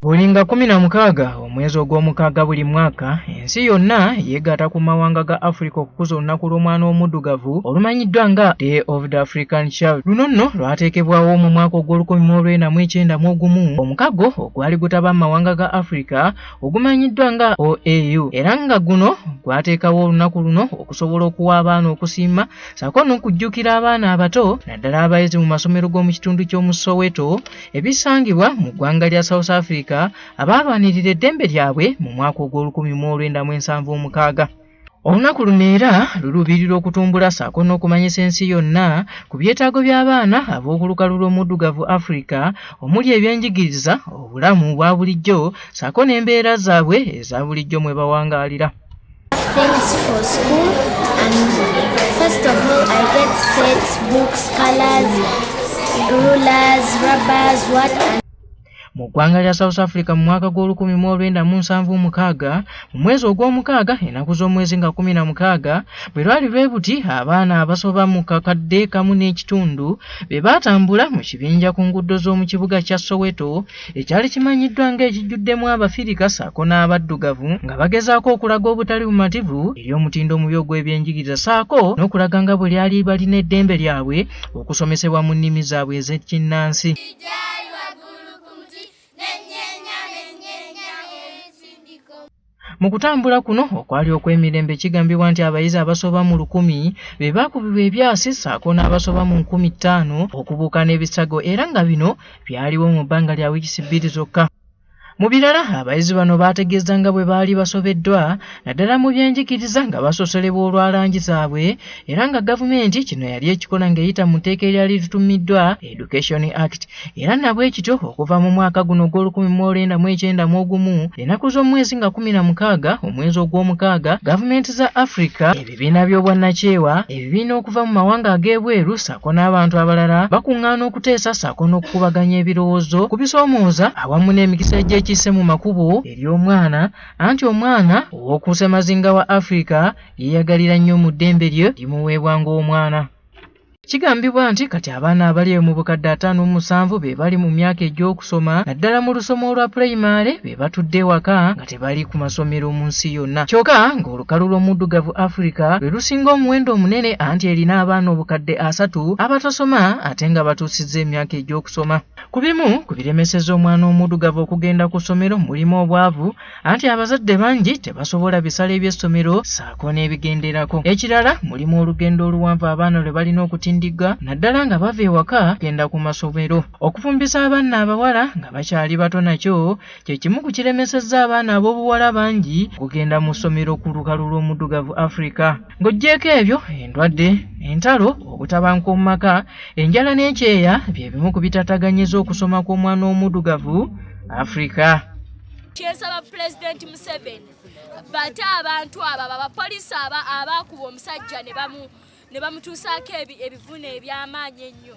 Bulinga 16 omwezi ogw'omukaaga buli mwaka ensi yonna yeegatta ku mawanga ga Africa okukuza olunaku lw'omwana omuddugavu olumanyiddwa nga Day of the African Child. Luno nno lwateekebwawo mu mwaka ogw'1991 omukago ogwali gutaba mu mawanga ga Africa ogumanyiddwa nga OAU, era nga guno gwateekawo olunaku luno okusobola okuwa abaana okusiima ssaako n'okujjukira abaana abato naddala abayizi mu masomero g'omu kitundu ky'omu Soweto ebisangibwa mu ggwanga lya South Africa abalwanirira eddembe lyabwe mu mwaka ogw'1976. Olunaku luno era luluubirira okutumbula ssaako n'okumanyisa ensi yonna ku byetaago by'abaana ab'okulukalu lw'omuddugavu Africa omuli ebyenjigiriza, obulamu bwa bulijjo ssaako n'embeera zaabwe eza bulijjo mwe bawangaalira. Things for school, and first of all I get sets, books, colors, rulers, rubbers, and mu ggwanga lya South Africa mu mwaka gw'Ol1976 mu mwezi ogw'omukaaga ennaku z'omwezi nga 16 bwe lwali lwe buti abaana abasoba mu kakadde kamu n'ekitundu be baatambula mu kibinja ku nguudo z'omu kibuga kya Soweto ekyali kimanyiddwa ng'ekijjuddemu Abafirika ssaako n'abaddugavu nga bagezaako okulaga obutali bumativu eri omutindo omubi ogw'ebyenjigiriza ssaako n'okulaga nga bwe lyali balina eddembe lyabwe okusomesebwa mu nnimi zaabwe ez'ekinnansi. Mu kutambula kuno okwali okw'emirembe kigambibwa nti abayizi abasoba mu 1000 be baakubibwa ebyasi ssaako n'abasoba mu 5000 okubuuka n'ebisago era nga bino byaliwo mu bbanga lya wiikisi 2 zokka. Mu birala abayizi bano baategeeza nga bwe baali basobeddwa naddala mu byenjigiriza nga basosolebwa olwalangi zaabwe era nga gavumenti kino yali ekikola ng'eyita mu tteeka eryali litumiddwa Education Act. Era nabwe kityo okuva mu mwaka guno ogw'1991 ennaku z'omwezi nga 16 omwezi ogw'omukaaga gavumenti za Africa, ebibiina by'obwannakyewa, ebibiina okuva mu mawanga ag'ebweru ssaako n'abantu abalala bakuŋŋaana okuteesa ssaako n'okukubaganya ebirowoozo ku bisoomooza awamu n'emikisa kisse mu makubo eri omwana anti omwana ow'okusemazinga wa Africa yeeyagalira nnyo mu ddembe lye limuweebwa ng'omwana. Kigambibwa nti kati abaana abali mu bukadde 57 be bali mu myaka egy'okusoma naddala mu lusoma olwa primary be batudde ewaka nga tebali ku masomero mu nsi yonna. Kyokka ng'olukalu lw'omuddugavu Africa lwe lusinga omuwendo omunene anti erina abaana obukadde 3 abatasoma ate nga batuusizza emyaka egy'okusoma. Ku bimu ku biremesezza omwana omuddugavu okugenda ku ssomero mulimu obwavu anti abazadde bangi tebasobola bisale by'essomero ssaako n'ebigenderako. Ekirala mulimu olugendo oluwanvu abaana lwe balina okutindigga naddala nga bava ewaka genda ku masomero. Okufumbisa abaana abawala nga bakyali bato nakyo kye kimu ku kiremesezza abaana ab'obuwala bangi okugenda mu ssomero ku lukalu lw'omuddugavu Africa. Ng'oggyeko ebyo endwadde, entalo, obutabanguko mu maka, enjala n'ekyeya bye bimu ku bitataganyiza okusoma kw'omwana omuddugavu Africa. Kyesaba President Museveni bate abantu abo abapoliisi abaakuba omusajja ne bamutuusaako ebivune eby'amaanyi ennyo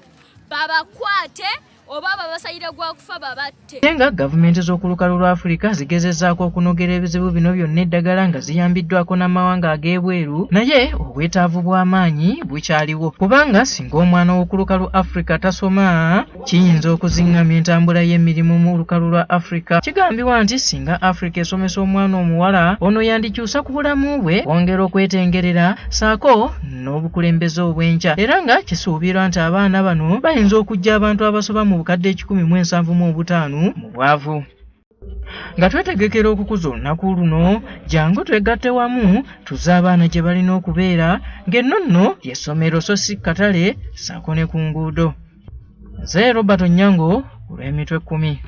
babakwate oba babasayira gwa kufa babatte. Nga gavumenti z'okulukalu lwa Africa zigezezzaako okunogera ebizibu bino byonna eddagala nga ziyambiddwako n'amawanga ag'ebweru, naye obwetaavu bw'amaanyi bukyaliwo kubanga singa omwana w'okulukalu Africa tasoma kiyinza okuzingamya entambula y'emirimu mu lukalu lwa Africa. Kigambibwa nti singa Africa esomesa omwana omuwala ono yandikyusa ku bulamu bwe wongera okwetengerera ssaako n'obukulembeze obw'enkya era nga kisuubirwa nti abaana bano bayinza okujja abantu abasoba mu bukadde 175 mu bwavu. Nga twetegekera okukuza olunaku luno jangu twegatte wamu tuzze abaana gye balina okubeera ng'enno nno y'essomero so si katale ssaako ne ku nguudo. Nze Robert Onyango ku lw'emitwe 10.